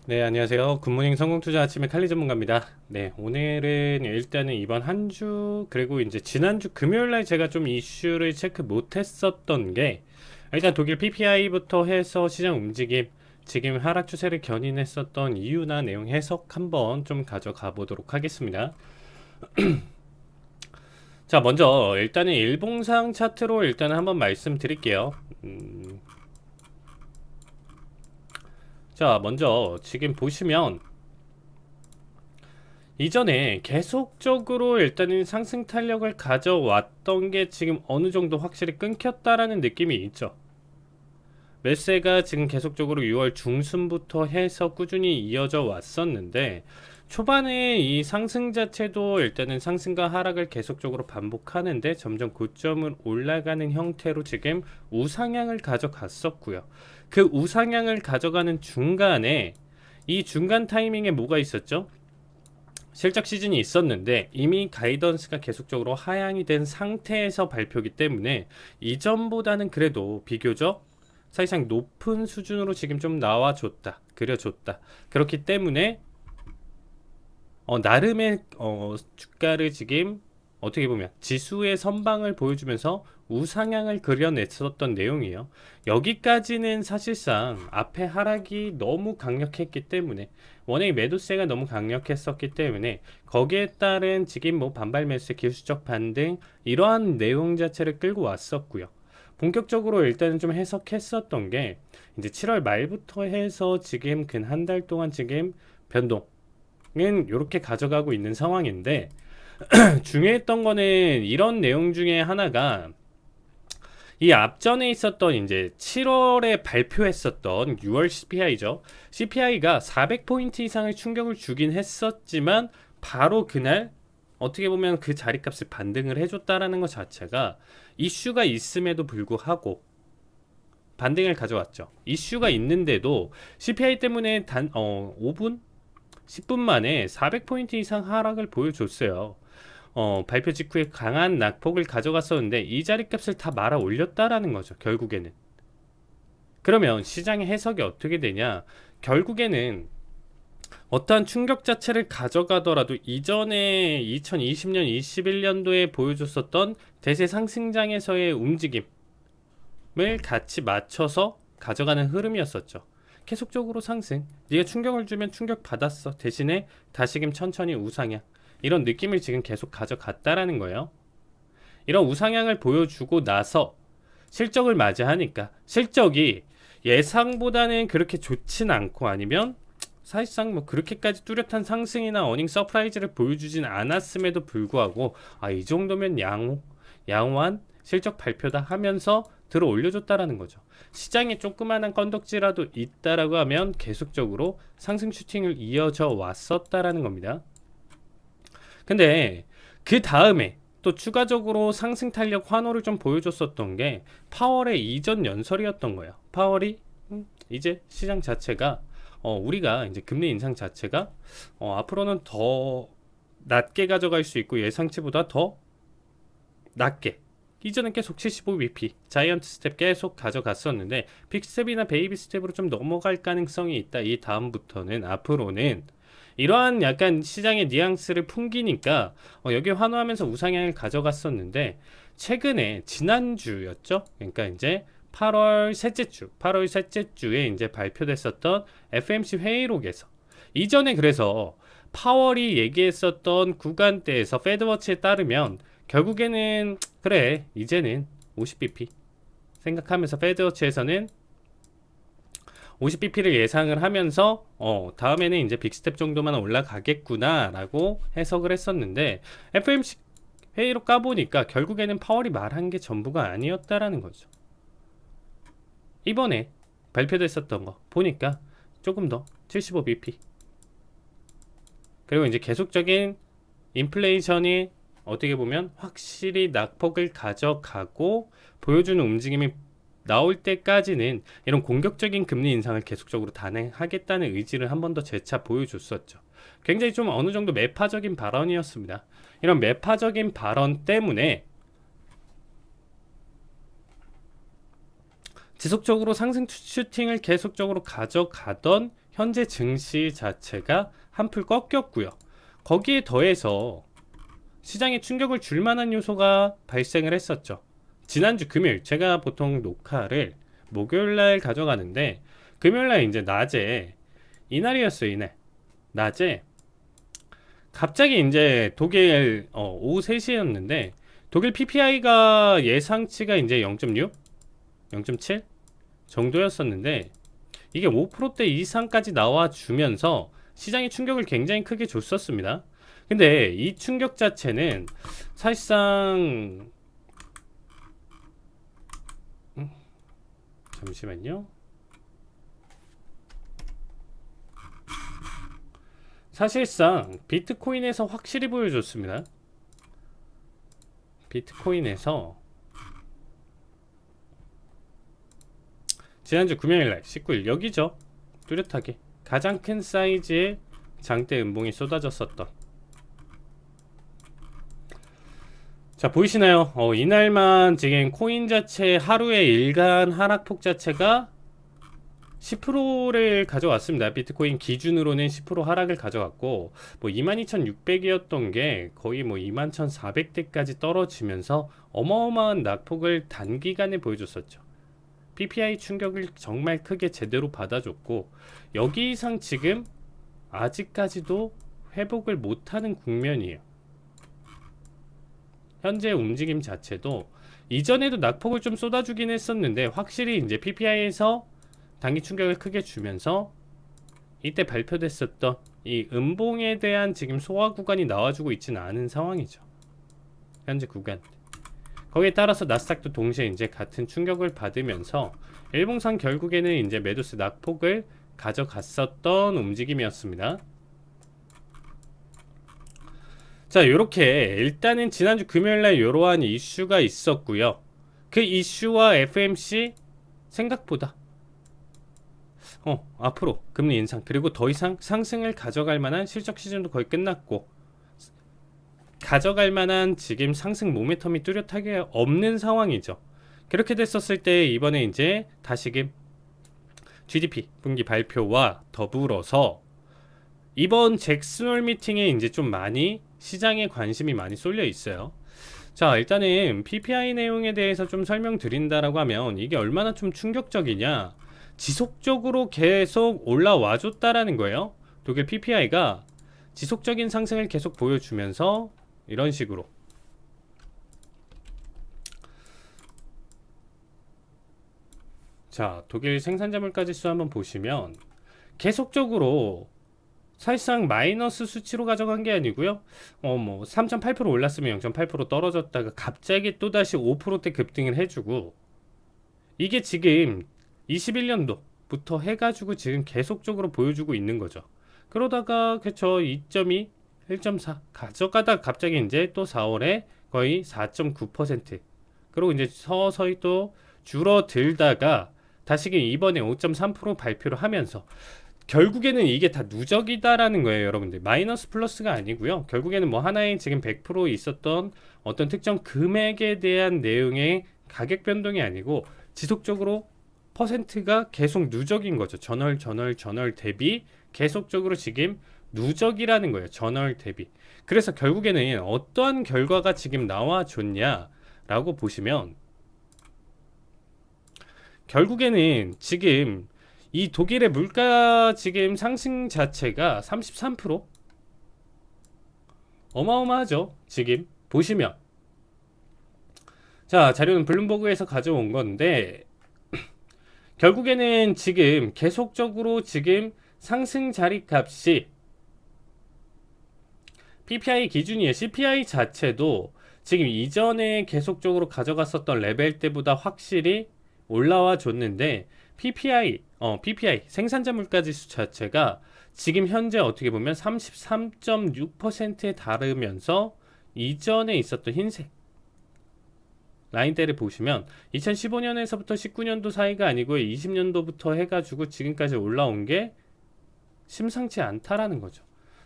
네, 안녕하세요. 굿모닝 성공투자 아침의 칼리 전문가입니다. 네, 오늘은 일단은 이번 한 주, 그리고 이제 지난주 금요일 날 제가 좀 이슈를 체크 못 했었던 게, 일단 독일 PPI부터 해서 시장 움직임, 지금 하락 추세를 견인했었던 이유나 내용 해석 한번 좀 가져가 보도록 하겠습니다. 자, 먼저 일단은 일봉상 차트로 일단은 한번 말씀드릴게요. 자, 먼저 지금 보시면 이전에 계속적으로 일단은 상승 탄력을 가져왔던 게 지금 어느 정도 확실히 끊겼다라는 느낌이 있죠. 매세가 지금 계속적으로 6월 중순부터 해서 꾸준히 이어져 왔었는데, 초반에 이 상승 자체도 일단은 상승과 하락을 계속적으로 반복하는데 점점 고점을 올라가는 형태로 지금 우상향을 가져갔었고요. 그 우상향을 가져가는 중간에 이 중간 타이밍에 뭐가 있었죠? 실적 시즌이 있었는데 이미 가이던스가 계속적으로 하향이 된 상태에서 발표기 때문에 이전보다는 그래도 비교적 사실상 높은 수준으로 지금 좀 나와줬다, 그려줬다. 그렇기 때문에 나름의 주가를 지금 어떻게 보면 지수의 선방을 보여주면서 우상향을 그려냈었던 내용이에요. 여기까지는 사실상 앞에 하락이 너무 강력했기 때문에, 원의 매도세가 너무 강력했었기 때문에 거기에 따른 지금 뭐 반발 매수의 기술적 반등, 이러한 내용 자체를 끌고 왔었고요. 본격적으로 일단은 좀 해석했었던 게 이제 7월 말부터 해서 지금 근 한 달 동안 지금 변동 은 이렇게 가져가고 있는 상황인데, 중요했던 거는 이런 내용 중에 하나가 이 앞전에 있었던 이제 7월에 발표했었던 6월 CPI죠. CPI가 400포인트 이상의 충격을 주긴 했었지만 바로 그날 어떻게 보면 그 자리값을 반등을 해줬다라는 것 자체가 이슈가 있음에도 불구하고 반등을 가져왔죠. 이슈가 있는데도 CPI 때문에 5분? 10분 만에 400포인트 이상 하락을 보여줬어요. 발표 직후에 강한 낙폭을 가져갔었는데 이 자리값을 다 말아 올렸다라는 거죠. 결국에는. 그러면 시장의 해석이 어떻게 되냐? 결국에는 어떠한 충격 자체를 가져가더라도 이전에 2020년, 21년도에 보여줬었던 대세 상승장에서의 움직임을 같이 맞춰서 가져가는 흐름이었었죠. 계속적으로 상승. 네가 충격을 주면 충격 받았어. 대신에 다시금 천천히 우상향. 이런 느낌을 지금 계속 가져갔다라는 거예요. 이런 우상향을 보여주고 나서 실적을 맞이하니까 실적이 예상보다는 그렇게 좋진 않고, 아니면 사실상 뭐 그렇게까지 뚜렷한 상승이나 어닝 서프라이즈를 보여주진 않았음에도 불구하고 이 정도면 양호한 실적 발표다 하면서 들어 올려줬다라는 거죠. 시장에 조그마한 건덕지라도 있다라고 하면 계속적으로 상승 슈팅을 이어져 왔었다라는 겁니다. 근데 그 다음에 또 추가적으로 상승 탄력 환호를 좀 보여줬었던 게 파월의 이전 연설이었던 거예요. 파월이 이제 시장 자체가 우리가 이제 금리 인상 자체가 앞으로는 더 낮게 가져갈 수 있고 예상치보다 더 낮게, 이전은 계속 75bp 자이언트 스텝 계속 가져갔었는데 빅스텝이나 베이비 스텝으로 좀 넘어갈 가능성이 있다. 이 다음부터는 앞으로는 이러한 약간 시장의 뉘앙스를 풍기니까 여기 환호하면서 우상향을 가져갔었는데, 최근에 지난주였죠. 그러니까 이제 8월 셋째 주에 이제 발표됐었던 FMC 회의록에서 이전에 그래서 파월이 얘기했었던 구간대에서 페드워치에 따르면 결국에는 그래 이제는 50bp 생각하면서 페드워치에서는 50bp를 예상을 하면서 다음에는 이제 빅스텝 정도만 올라가겠구나 라고 해석을 했었는데, FMC 회의로 까보니까 결국에는 파월이 말한 게 전부가 아니었다라는 거죠. 이번에 발표됐었던 거 보니까 조금 더 75bp, 그리고 이제 계속적인 인플레이션이 어떻게 보면 확실히 낙폭을 가져가고 보여주는 움직임이 나올 때까지는 이런 공격적인 금리 인상을 계속적으로 단행하겠다는 의지를 한 번 더 재차 보여줬었죠. 굉장히 좀 어느 정도 매파적인 발언이었습니다. 이런 매파적인 발언 때문에 지속적으로 상승 슈팅을 계속적으로 가져가던 현재 증시 자체가 한풀 꺾였고요. 거기에 더해서 시장에 충격을 줄 만한 요소가 발생을 했었죠. 지난주 금요일, 제가 보통 녹화를 목요일날 가져가는데 금요일날 이제 낮에, 이날이었어요. 이날 낮에 갑자기 이제 독일 오후 3시였는데 독일 PPI가 예상치가 이제 0.6, 0.7 정도였었는데 이게 5%대 이상까지 나와주면서 시장에 충격을 굉장히 크게 줬었습니다. 근데 이 충격 자체는 사실상 잠시만요. 사실상 비트코인에서 확실히 보여줬습니다. 비트코인에서 지난주 금요일날 19일 여기죠. 뚜렷하게 가장 큰 사이즈의 장대 음봉이 쏟아졌었던, 자 보이시나요? 이날만 지금 코인 자체 하루의 일간 하락폭 자체가 10%를 가져왔습니다. 비트코인 기준으로는 10% 하락을 가져갔고, 뭐 22,600이었던 게 거의 뭐 21,400대까지 떨어지면서 어마어마한 낙폭을 단기간에 보여줬었죠. PPI 충격을 정말 크게 제대로 받아줬고, 여기 이상 지금 아직까지도 회복을 못하는 국면이에요. 현재 움직임 자체도 이전에도 낙폭을 좀 쏟아주긴 했었는데 확실히 이제 PPI에서 단기 충격을 크게 주면서 이때 발표됐었던 이 음봉에 대한 지금 소화 구간이 나와주고 있지는 않은 상황이죠. 현재 구간. 거기에 따라서 나스닥도 동시에 이제 같은 충격을 받으면서 일봉상 결국에는 이제 매도세 낙폭을 가져갔었던 움직임이었습니다. 자, 요렇게 일단은 지난주 금요일날 이러한 이슈가 있었고요. 그 이슈와 FMC 생각보다 앞으로 금리 인상 그리고 더 이상 상승을 가져갈 만한 실적 시즌도 거의 끝났고 가져갈 만한 지금 상승 모멘텀이 뚜렷하게 없는 상황이죠. 그렇게 됐었을 때 이번에 이제 다시금 GDP 분기 발표와 더불어서 이번 잭슨홀 미팅에 이제 좀 많이 시장에 관심이 많이 쏠려 있어요. 자, 일단은 PPI 내용에 대해서 좀 설명드린다라고 하면 이게 얼마나 좀 충격적이냐, 지속적으로 계속 올라와 줬다라는 거예요. 독일 PPI가 지속적인 상승을 계속 보여주면서 이런 식으로 자, 독일 생산자물가 지수 한번 보시면 계속적으로 사실상 마이너스 수치로 가져간 게 아니고요. 뭐 3.8% 올랐으면 0.8% 떨어졌다가 갑자기 또다시 5%대 급등을 해주고, 이게 지금 21년도부터 해가지고 지금 계속적으로 보여주고 있는 거죠. 그러다가 그쵸 2.2, 1.4 가져가다 갑자기 이제 또 4월에 거의 4.9%, 그리고 이제 서서히 또 줄어들다가 다시금 이번에 5.3% 발표를 하면서 결국에는 이게 다 누적이다라는 거예요, 여러분들. 마이너스 플러스가 아니고요. 결국에는 뭐 하나의 지금 100% 있었던 어떤 특정 금액에 대한 내용의 가격 변동이 아니고 지속적으로 퍼센트가 계속 누적인 거죠. 전월 대비 계속적으로 지금 누적이라는 거예요. 전월 대비. 그래서 결국에는 어떠한 결과가 지금 나와줬냐라고 보시면 결국에는 지금 이 독일의 물가 지금 상승 자체가 33%? 어마어마하죠. 지금 보시면 자, 자료는 블룸버그에서 가져온 건데 결국에는 지금 계속적으로 지금 상승 자리값이 PPI 기준이에요. CPI 자체도 지금 이전에 계속적으로 가져갔었던 레벨 때보다 확실히 올라와 줬는데 PPI 생산자 물가지수 자체가 지금 현재 어떻게 보면 33.6%에 달하면서 이전에 있었던 흰색 라인대를 보시면 2015년에서부터 19년도 사이가 아니고 20년도부터 해가지고 지금까지 올라온 게 심상치 않다라는 거죠.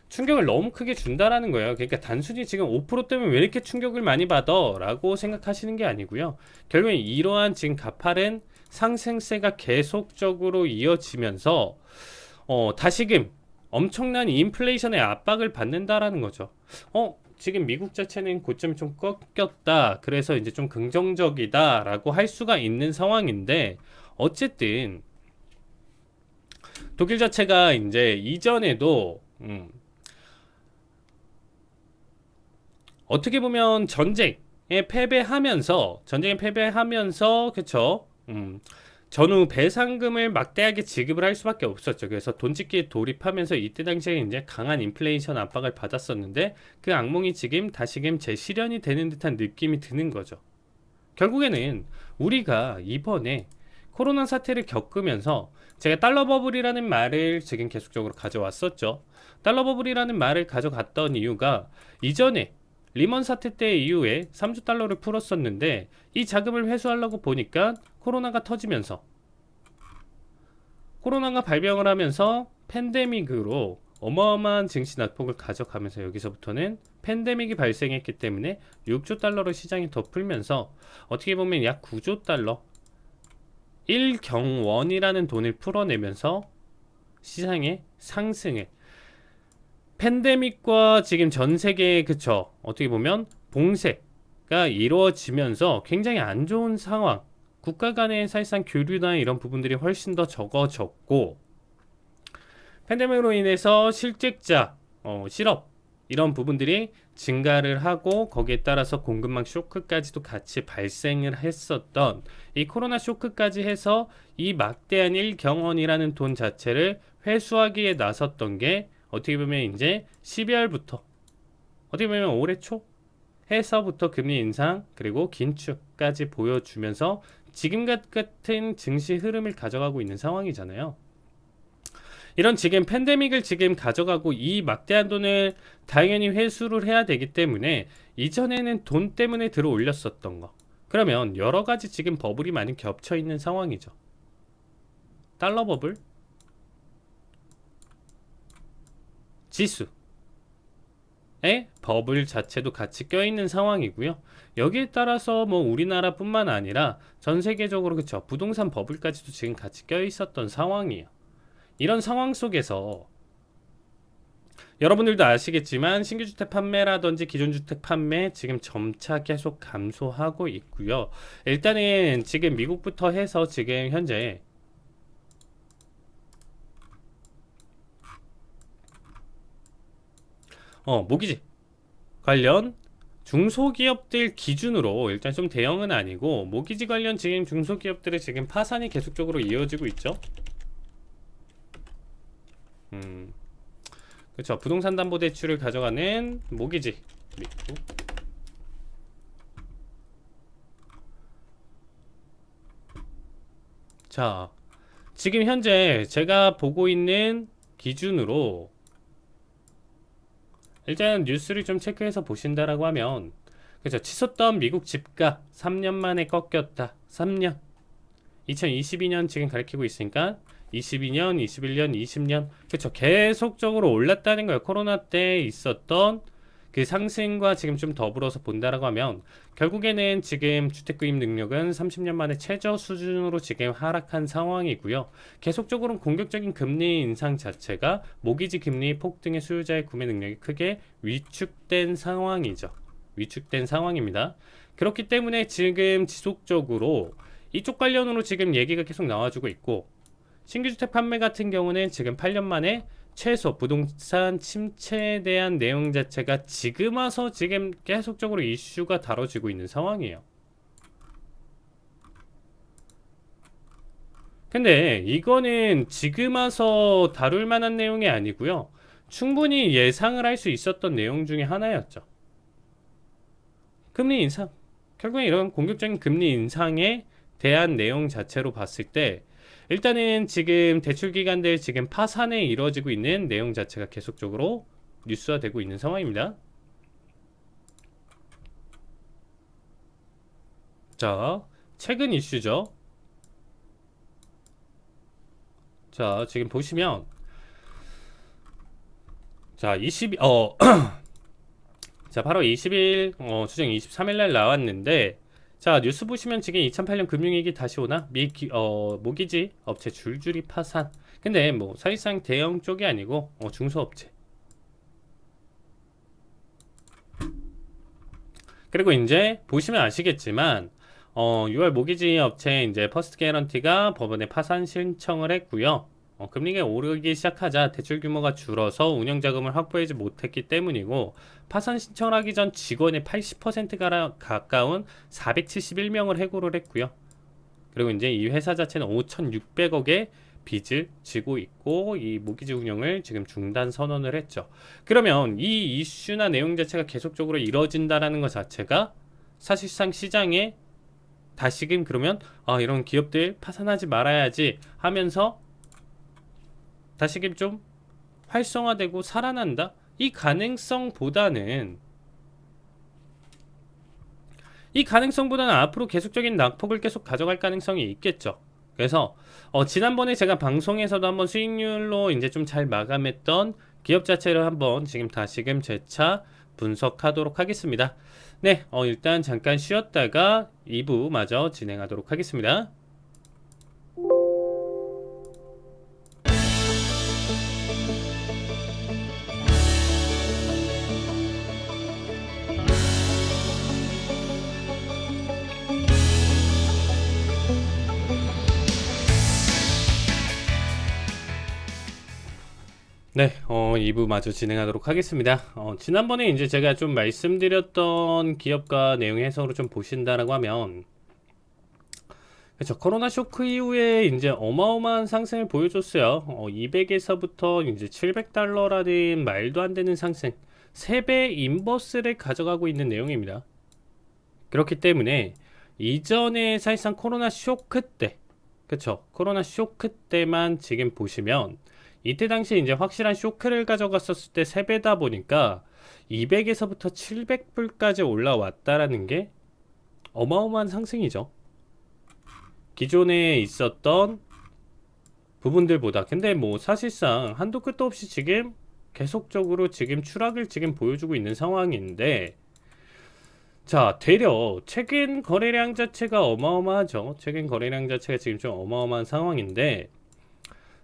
충격을 너무 크게 준다라는 거예요. 그러니까 단순히 지금 5% 때문에 왜 이렇게 충격을 많이 받아? 라고 생각하시는 게 아니고요. 결국엔 이러한 지금 가파른 상승세가 계속적으로 이어지면서 다시금 엄청난 인플레이션의 압박을 받는다라는 거죠. 지금 미국 자체는 고점이 좀 꺾였다. 그래서 이제 좀 긍정적이다라고 할 수가 있는 상황인데, 어쨌든 독일 자체가 이제 이전에도 어떻게 보면 전쟁에 패배하면서 그쵸? 전후 배상금을 막대하게 지급을 할 수밖에 없었죠. 그래서 돈짓기에 돌입하면서 이때 당시에 이제 강한 인플레이션 압박을 받았었는데, 그 악몽이 지금 다시금 재실현이 되는 듯한 느낌이 드는 거죠. 결국에는 우리가 이번에 코로나 사태를 겪으면서, 제가 달러 버블이라는 말을 지금 계속적으로 가져왔었죠. 달러 버블이라는 말을 가져갔던 이유가, 이전에 리먼 사태 때 이후에 3조 달러를 풀었었는데, 이 자금을 회수하려고 보니까 코로나가 발병을 하면서 팬데믹으로 어마어마한 증시 낙폭을 가져가면서, 여기서부터는 팬데믹이 발생했기 때문에 6조 달러로 시장이 더 풀면서 어떻게 보면 약 9조 달러 1경원이라는 돈을 풀어내면서 시장의 상승을, 팬데믹과 지금 전 세계의 그쵸, 어떻게 보면 봉쇄가 이루어지면서 굉장히 안 좋은 상황, 국가 간의 사실상 교류나 이런 부분들이 훨씬 더 적어졌고, 팬데믹으로 인해서 실직자, 실업 이런 부분들이 증가를 하고, 거기에 따라서 공급망 쇼크까지도 같이 발생을 했었던 이 코로나 쇼크까지 해서 이 막대한 1경원이라는 돈 자체를 회수하기에 나섰던 게, 어떻게 보면 이제 12월부터, 어떻게 보면 올해 초 해서부터 금리 인상 그리고 긴축까지 보여주면서 지금 같은 증시 흐름을 가져가고 있는 상황이잖아요. 이런 지금 팬데믹을 지금 가져가고 이 막대한 돈을 당연히 회수를 해야 되기 때문에, 이전에는 돈 때문에 들어 올렸었던 거, 그러면 여러 가지 지금 버블이 많이 겹쳐 있는 상황이죠. 달러 버블, 지수의 버블 자체도 같이 껴있는 상황이고요. 여기에 따라서 뭐 우리나라뿐만 아니라 전 세계적으로 그쵸, 부동산 버블까지도 지금 같이 껴있었던 상황이에요. 이런 상황 속에서 여러분들도 아시겠지만 신규주택 판매라든지 기존주택 판매 지금 점차 계속 감소하고 있고요. 일단은 지금 미국부터 해서 지금 현재 모기지 관련 중소기업들 기준으로, 일단 좀 대형은 아니고 모기지 관련 지금 중소기업들의 지금 파산이 계속적으로 이어지고 있죠. 그렇죠. 부동산담보대출을 가져가는 모기지. 자, 지금 현재 제가 보고 있는 기준으로 일단 뉴스를 좀 체크해서 보신다라고 하면, 그렇죠, 치솟던 미국 집값 3년 만에 꺾였다. 3년, 2022년 지금 가리키고 있으니까 22년, 21년, 20년, 그렇죠, 계속적으로 올랐다는 거예요. 코로나 때 있었던 그 상승과 지금 좀 더불어서 본다라고 하면, 결국에는 지금 주택 구입 능력은 30년 만에 최저 수준으로 지금 하락한 상황이고요. 계속적으로 공격적인 금리 인상 자체가 모기지 금리 폭등의 수요자의 구매 능력이 크게 위축된 상황이죠. 위축된 상황입니다. 그렇기 때문에 지금 지속적으로 이쪽 관련으로 지금 얘기가 계속 나와주고 있고, 신규주택 판매 같은 경우는 지금 8년 만에 최소 부동산 침체에 대한 내용 자체가 지금 와서 지금 계속적으로 이슈가 다뤄지고 있는 상황이에요. 근데 이거는 지금 와서 다룰 만한 내용이 아니고요. 충분히 예상을 할 수 있었던 내용 중에 하나였죠. 금리 인상. 결국에 이런 공격적인 금리 인상에 대한 내용 자체로 봤을 때, 일단은 지금 대출기관들 지금 파산에 이루어지고 있는 내용 자체가 계속적으로 뉴스화되고 있는 상황입니다. 자, 최근 이슈죠. 자, 지금 보시면, 자, 자, 8월 20일, 주정 23일 날 나왔는데, 자, 뉴스 보시면 지금 2008년 금융위기 다시 오나? 모기지 업체 줄줄이 파산. 근데 뭐 사실상 대형 쪽이 아니고 중소업체. 그리고 이제 보시면 아시겠지만 6월 모기지 업체 이제 퍼스트 개런티가 법원에 파산 신청을 했고요. 금리가 오르기 시작하자 대출 규모가 줄어서 운영 자금을 확보하지 못했기 때문이고, 파산 신청을 하기 전 직원의 80%가 가까운 471명을 해고를 했고요. 그리고 이제 이 회사 자체는 5,600억의 빚을 지고 있고 이 모기지 운영을 지금 중단 선언을 했죠. 그러면 이 이슈나 내용 자체가 계속적으로 이뤄진다라는 것 자체가 사실상 시장에 다시금 그러면 이런 기업들 파산하지 말아야지 하면서 다시금 좀 활성화되고 살아난다? 이 가능성보다는 앞으로 계속적인 낙폭을 계속 가져갈 가능성이 있겠죠. 그래서 지난번에 제가 방송에서도 한번 수익률로 이제 좀 잘 마감했던 기업 자체를 한번 지금 다시금 재차 분석하도록 하겠습니다. 네, 일단 잠깐 쉬었다가 2부 마저 진행하도록 하겠습니다. 네, 2부 마저 진행하도록 하겠습니다. 지난번에 이제 제가 좀 말씀드렸던 기업가 내용 해석으로 좀 보신다라고 하면, 그렇죠. 코로나 쇼크 이후에 이제 어마어마한 상승을 보여줬어요. 200에서부터 이제 700달러라는 말도 안 되는 상승, 3배 인버스를 가져가고 있는 내용입니다. 그렇기 때문에 이전에 사실상 코로나 쇼크 때, 그렇죠. 코로나 쇼크 때만 지금 보시면 이때 당시 이제 확실한 쇼크를 가져갔었을 때 3배다 보니까 200에서부터 700불까지 올라왔다라는 게 어마어마한 상승이죠. 기존에 있었던 부분들보다. 근데 뭐 사실상 한도 끝도 없이 지금 계속적으로 지금 추락을 지금 보여주고 있는 상황인데, 자, 되려 최근 거래량 자체가 어마어마하죠. 최근 거래량 자체가 지금 좀 어마어마한 상황인데,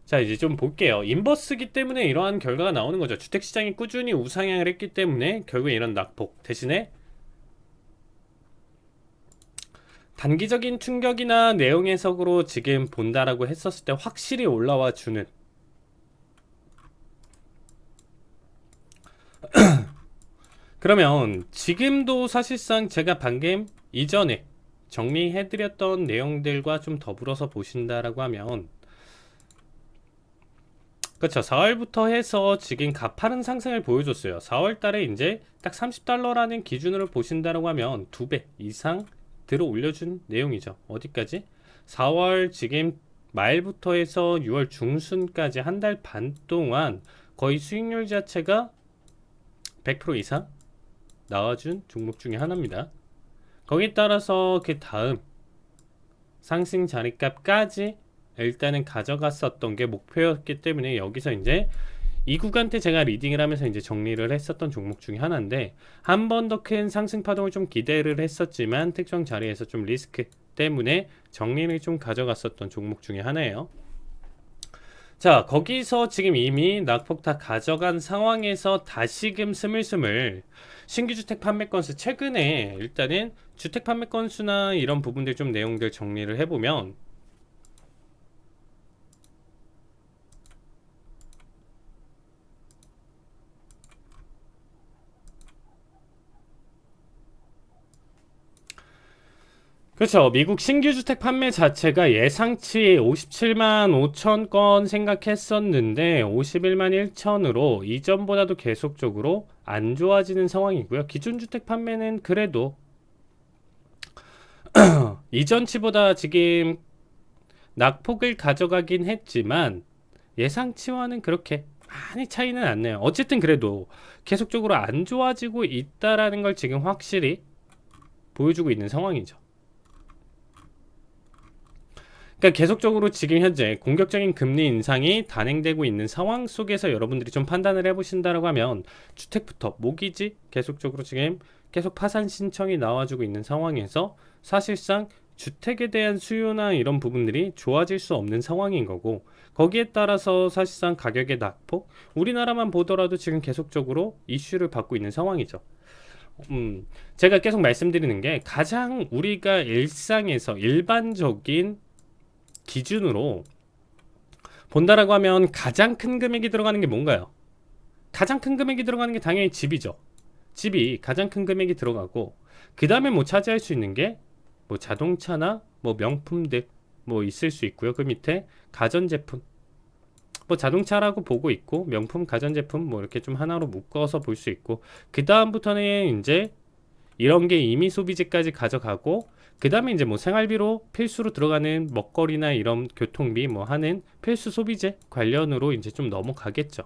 자, 이제 좀 볼게요. 인버스기 때문에 이러한 결과가 나오는 거죠. 주택시장이 꾸준히 우상향을 했기 때문에 결국에 이런 낙폭, 대신에 단기적인 충격이나 내용 해석으로 지금 본다라고 했었을 때 확실히 올라와 주는 그러면 지금도 사실상 제가 방금 이전에 정리해드렸던 내용들과 좀 더불어서 보신다라고 하면, 그렇죠. 4월부터 해서 지금 가파른 상승을 보여줬어요. 4월 달에 이제 딱 30달러라는 기준으로 보신다라고 하면 2배 이상 들어 올려준 내용이죠. 어디까지? 4월 지금 말부터 해서 6월 중순까지 한 달 반 동안 거의 수익률 자체가 100% 이상 나와준 종목 중에 하나입니다. 거기에 따라서 그 다음 상승 자리값까지 일단은 가져갔었던 게 목표였기 때문에 여기서 이제 이 구간 때 제가 리딩을 하면서 이제 정리를 했었던 종목 중에 하나인데, 한 번 더 큰 상승 파동을 좀 기대를 했었지만 특정 자리에서 좀 리스크 때문에 정리를 좀 가져갔었던 종목 중에 하나예요. 자, 거기서 지금 이미 낙폭 다 가져간 상황에서 다시금 스물스물 신규 주택 판매 건수, 최근에 일단은 주택 판매 건수나 이런 부분들 좀 내용들 정리를 해보면, 그렇죠. 미국 신규 주택 판매 자체가 예상치 57만 5천 건 생각했었는데 51만 1천으로 이전보다도 계속적으로 안 좋아지는 상황이고요. 기존 주택 판매는 그래도 이전치보다 지금 낙폭을 가져가긴 했지만 예상치와는 그렇게 많이 차이는 안 나요. 어쨌든 그래도 계속적으로 안 좋아지고 있다라는 걸 지금 확실히 보여주고 있는 상황이죠. 그러니까 계속적으로 지금 현재 공격적인 금리 인상이 단행되고 있는 상황 속에서 여러분들이 좀 판단을 해보신다라고 하면, 주택부터 모기지 계속적으로 지금 계속 파산 신청이 나와주고 있는 상황에서 사실상 주택에 대한 수요나 이런 부분들이 좋아질 수 없는 상황인 거고, 거기에 따라서 사실상 가격의 낙폭, 우리나라만 보더라도 지금 계속적으로 이슈를 받고 있는 상황이죠. 제가 계속 말씀드리는 게, 가장 우리가 일상에서 일반적인 기준으로 본다라고 하면 가장 큰 금액이 들어가는 게 뭔가요? 가장 큰 금액이 들어가는 게 당연히 집이죠. 집이 가장 큰 금액이 들어가고, 그 다음에 뭐 차지할 수 있는 게 뭐 자동차나 뭐 명품들 뭐 있을 수 있고요. 그 밑에 가전제품, 뭐 자동차라고 보고 있고, 명품, 가전제품 뭐 이렇게 좀 하나로 묶어서 볼 수 있고, 그 다음부터는 이제 이런 게 임의 소비재까지 가져가고, 그 다음에 이제 뭐 생활비로 필수로 들어가는 먹거리나 이런 교통비 뭐 하는 필수 소비재 관련으로 이제 좀 넘어가겠죠.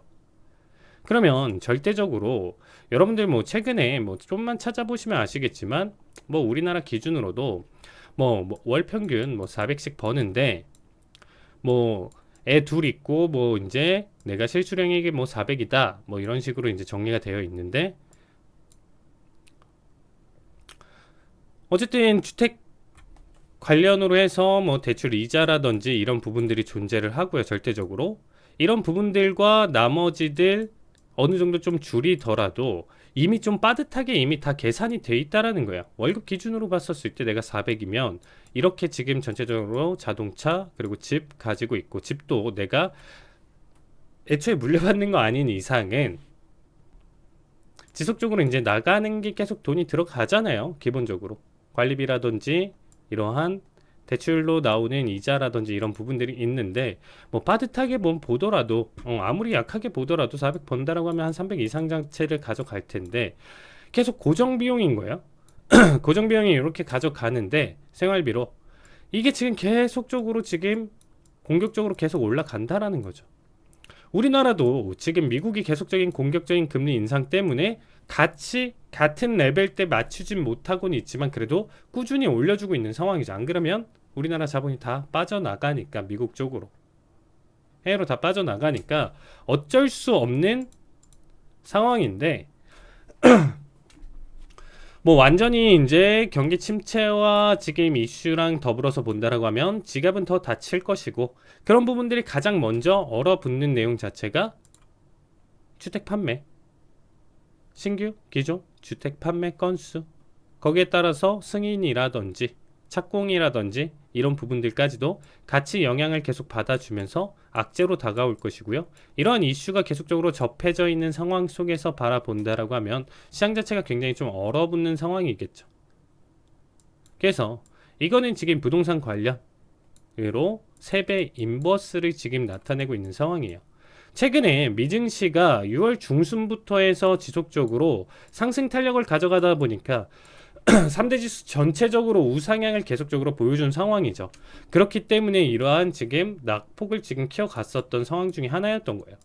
그러면 절대적으로 여러분들 뭐 최근에 뭐 좀만 찾아보시면 아시겠지만, 뭐 우리나라 기준으로도 뭐 월 평균 뭐 400씩 버는데, 뭐 애 둘 있고 뭐 이제 내가 실수령액이 뭐 400이다 뭐 이런 식으로 이제 정리가 되어 있는데, 어쨌든 주택 관련으로 해서 뭐 대출 이자라든지 이런 부분들이 존재를 하고요. 절대적으로 이런 부분들과 나머지들 어느 정도 좀 줄이더라도 이미 좀 빠듯하게 이미 다 계산이 돼 있다라는 거예요. 월급 기준으로 봤었을 때 내가 400이면 이렇게 지금 전체적으로 자동차 그리고 집 가지고 있고, 집도 내가 애초에 물려받는 거 아닌 이상은 지속적으로 이제 나가는 게 계속 돈이 들어가잖아요. 기본적으로 관리비라든지 이러한 대출로 나오는 이자라든지 이런 부분들이 있는데, 뭐 빠듯하게 뭐 보더라도 아무리 약하게 보더라도 400 번다라고 하면 한 300 이상 자체를 가져갈 텐데, 계속 고정 비용인 거예요. 고정 비용이 이렇게 가져가는데 생활비로 이게 지금 계속적으로 지금 공격적으로 계속 올라간다라는 거죠. 우리나라도 지금 미국이 계속적인 공격적인 금리 인상 때문에 같이 같은 레벨 때 맞추진 못하고는 있지만 그래도 꾸준히 올려주고 있는 상황이죠. 안 그러면 우리나라 자본이 다 빠져나가니까, 미국 쪽으로 해외로 다 빠져나가니까 어쩔 수 없는 상황인데, 뭐 완전히 이제 경기 침체와 지금 이슈랑 더불어서 본다라고 하면 지갑은 더 다칠 것이고, 그런 부분들이 가장 먼저 얼어붙는 내용 자체가 주택 판매, 신규 기존 주택 판매 건수, 거기에 따라서 승인이라든지 착공이라든지 이런 부분들까지도 같이 영향을 계속 받아주면서 악재로 다가올 것이고요. 이러한 이슈가 계속적으로 접해져 있는 상황 속에서 바라본다라고 하면 시장 자체가 굉장히 좀 얼어붙는 상황이겠죠. 그래서 이거는 지금 부동산 관련으로 3배 인버스를 지금 나타내고 있는 상황이에요. 최근에 미증시가 6월 중순부터 해서 지속적으로 상승 탄력을 가져가다 보니까 3대 지수 전체적으로 우상향을 계속적으로 보여준 상황이죠. 그렇기 때문에 이러한 지금 낙폭을 지금 키워갔었던 상황 중에 하나였던 거예요.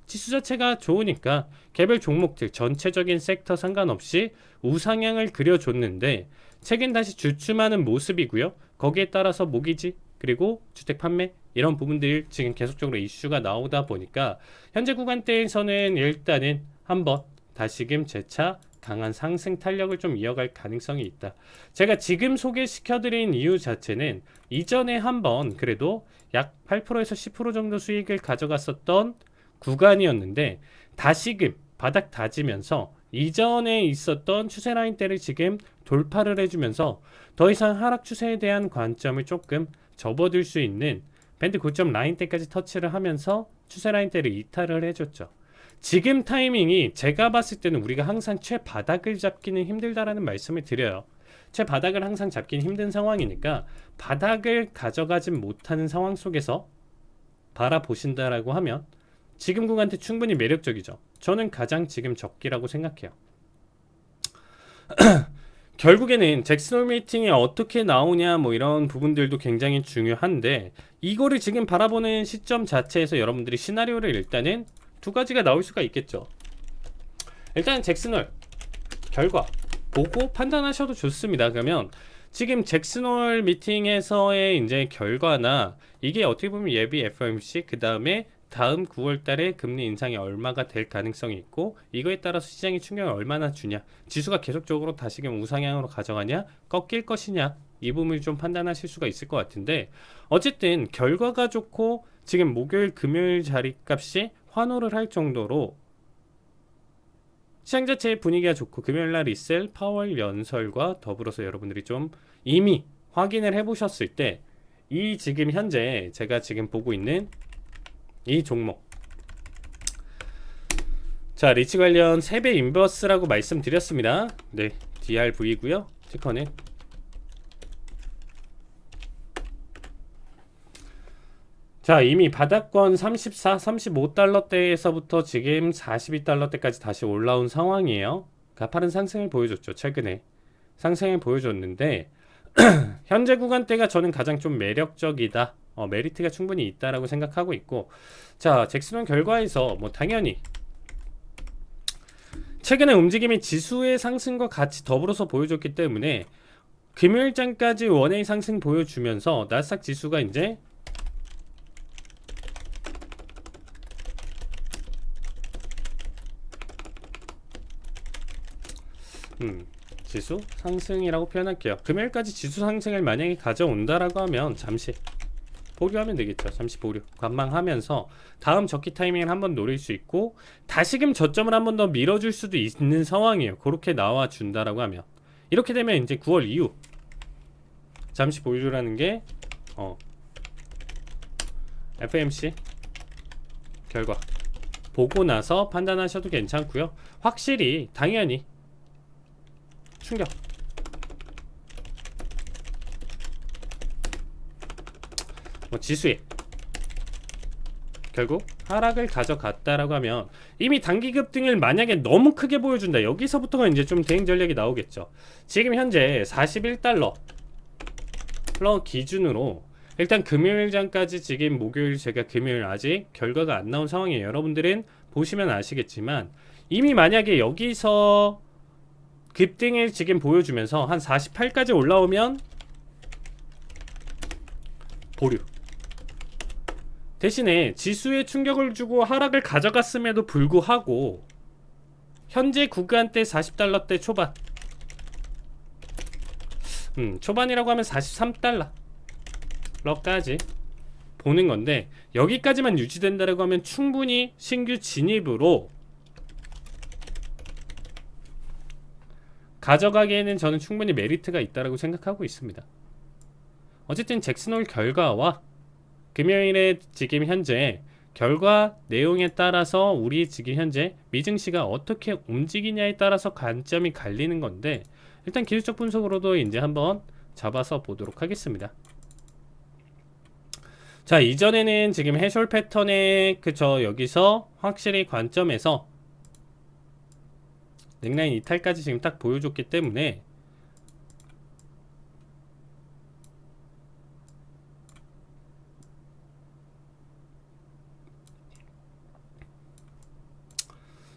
지수 자체가 좋으니까 개별 종목들 전체적인 섹터 상관없이 우상향을 그려줬는데, 최근 다시 주춤하는 모습이고요. 거기에 따라서 모기지 그리고 주택 판매 이런 부분들 지금 계속적으로 이슈가 나오다 보니까 현재 구간대에서는 일단은 한번 다시금 재차 강한 상승 탄력을 좀 이어갈 가능성이 있다. 제가 지금 소개시켜드린 이유 자체는 이전에 한번 그래도 약 8%에서 10% 정도 수익을 가져갔었던 구간이었는데, 다시금 바닥 다지면서 이전에 있었던 추세 라인대를 지금 돌파를 해주면서 더 이상 하락 추세에 대한 관점을 조금 접어들 수 있는 밴드 고점 라인대까지 터치를 하면서 추세 라인대를 이탈을 해줬죠. 지금 타이밍이 제가 봤을 때는 우리가 항상 최바닥을 잡기는 힘들다라는 말씀을 드려요. 최바닥을 항상 잡기는 힘든 상황이니까 바닥을 가져가진 못하는 상황 속에서 바라보신다라고 하면 지금 구간대 충분히 매력적이죠. 저는 가장 지금 적기라고 생각해요. 결국에는 잭슨 미팅이 어떻게 나오냐 뭐 이런 부분들도 굉장히 중요한데, 이거를 지금 바라보는 시점 자체에서 여러분들이 시나리오를 일단은 두 가지가 나올 수가 있겠죠. 일단 잭슨홀 결과 보고 판단하셔도 좋습니다. 그러면 지금 잭슨홀 미팅에서의 이제 결과나 이게 어떻게 보면 예비 FOMC 그 다음에 다음 9월 달에 금리 인상이 얼마가 될 가능성이 있고, 이거에 따라서 시장이 충격을 얼마나 주냐, 지수가 계속적으로 다시금 우상향으로 가져가냐 꺾일 것이냐 이 부분을 좀 판단하실 수가 있을 것 같은데, 어쨌든 결과가 좋고 지금 목요일 금요일 자리값이 환호를 할 정도로 시장 자체의 분위기가 좋고 금요일날 리셀 파월 연설과 더불어서 여러분들이 좀 이미 확인을 해보셨을 때 이 지금 현재 제가 지금 보고 있는 이 종목, 자 리치 관련 3배 인버스라고 말씀드렸습니다. 네, DRV고요. 티커는 자 이미 바닥권 34, 35달러대에서부터 지금 42달러대까지 다시 올라온 상황이에요. 가파른 상승을 보여줬죠. 최근에 상승을 보여줬는데 현재 구간대가 저는 가장 좀 매력적이다, 메리트가 충분히 있다라고 생각하고 있고, 자 잭슨홀 결과에서 뭐 당연히 최근에 움직임이 지수의 상승과 같이 더불어서 보여줬기 때문에 금요일장까지 원웨이 상승 보여주면서 나스닥 지수가 이제 지수 상승이라고 표현할게요. 금요일까지 지수 상승을 만약에 가져온다라고 하면 잠시 보류하면 되겠죠. 잠시 보류 관망하면서 다음 적기 타이밍을 한번 노릴 수 있고, 다시금 저점을 한번 더 밀어줄 수도 있는 상황이에요. 그렇게 나와준다라고 하면. 이렇게 되면 이제 9월 이후 잠시 보류라는 게 FMC 결과 보고 나서 판단하셔도 괜찮고요. 확실히 당연히 충격, 지수에 결국 하락을 가져갔다라고 하면 이미 단기 급등을 만약에 너무 크게 보여준다, 여기서부터가 이제 좀 대응 전략이 나오겠죠. 지금 현재 41달러 기준으로 일단 금요일장까지, 지금 목요일 제가 금요일 아직 결과가 안 나온 상황이에요. 여러분들은 보시면 아시겠지만 이미 만약에 여기서 급등을 지금 보여주면서 한 48까지 올라오면 보류, 대신에 지수에 충격을 주고 하락을 가져갔음에도 불구하고 현재 구간대 40달러대 초반, 초반이라고 하면 43달러까지 보는 건데, 여기까지만 유지된다라고 하면 충분히 신규 진입으로 가져가기에는 저는 충분히 메리트가 있다라고 생각하고 있습니다. 어쨌든 잭슨홀 결과와 금요일에 지금 현재 결과 내용에 따라서 우리 지금 현재 미증시가 어떻게 움직이냐에 따라서 관점이 갈리는 건데, 일단 기술적 분석으로도 이제 한번 잡아서 보도록 하겠습니다. 자 이전에는 지금 해솔 패턴에 여기서 확실히 관점에서 넥라인 이탈까지 지금 딱 보여줬기 때문에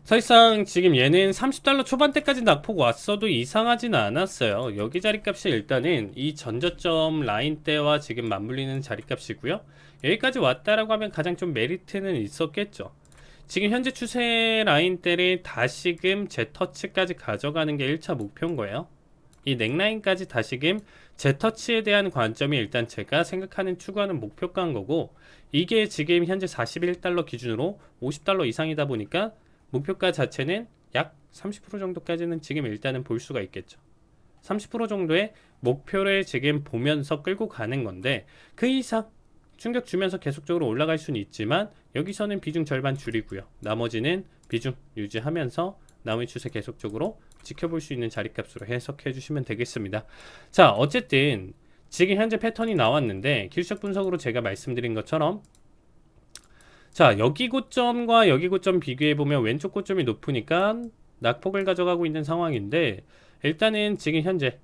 사실상 지금 얘는 30달러 초반대까지 낙폭 왔어도 이상하진 않았어요. 여기 자리값이 일단은 이 전저점 라인대와 지금 맞물리는 자리값이고요. 여기까지 왔다라고 하면 가장 좀 메리트는 있었겠죠. 지금 현재 추세 라인대를 다시금 Z터치까지 가져가는 게 1차 목표인 거예요. 이 넥라인까지 다시금 Z터치에 대한 관점이 일단 제가 생각하는 추구하는 목표가인 거고, 이게 지금 현재 41달러 기준으로 50달러 이상이다 보니까 목표가 자체는 약 30% 정도까지는 지금 일단은 볼 수가 있겠죠. 30% 정도의 목표를 지금 보면서 끌고 가는 건데, 그 이상 충격 주면서 계속적으로 올라갈 수는 있지만 여기서는 비중 절반 줄이고요. 나머지는 비중 유지하면서 나머지 추세 계속적으로 지켜볼 수 있는 자리값으로 해석해 주시면 되겠습니다. 자 어쨌든 지금 현재 패턴이 나왔는데, 기술적 분석으로 제가 말씀드린 것처럼 자 여기 고점과 여기 고점 비교해보면 왼쪽 고점이 높으니까 낙폭을 가져가고 있는 상황인데, 일단은 지금 현재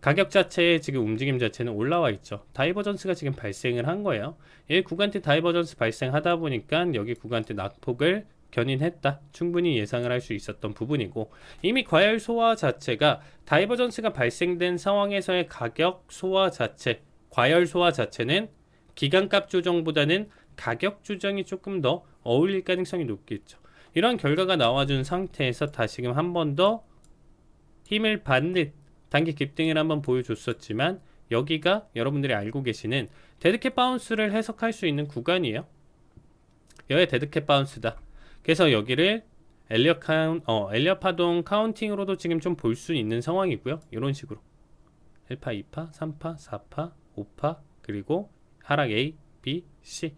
가격 자체의 지금 움직임 자체는 올라와 있죠. 다이버전스가 지금 발생을 한 거예요. 이 구간대 다이버전스 발생하다 보니까 여기 구간대 낙폭을 견인했다, 충분히 예상을 할 수 있었던 부분이고, 이미 과열 소화 자체가 다이버전스가 발생된 상황에서의 가격 소화 자체, 과열 소화 자체는 기간값 조정보다는 가격 조정이 조금 더 어울릴 가능성이 높겠죠. 이러한 결과가 나와준 상태에서 다시금 한 번 더 힘을 받는 단기 급등을 한번 보여줬었지만 여기가 여러분들이 알고 계시는 데드캣 바운스를 해석할 수 있는 구간이에요. 여기가 데드캣 바운스다. 그래서 여기를 엘리엇 파동 카운팅으로도 지금 좀 볼 수 있는 상황이고요. 이런 식으로 1파, 2파, 3파, 4파, 5파 그리고 하락 A, B, C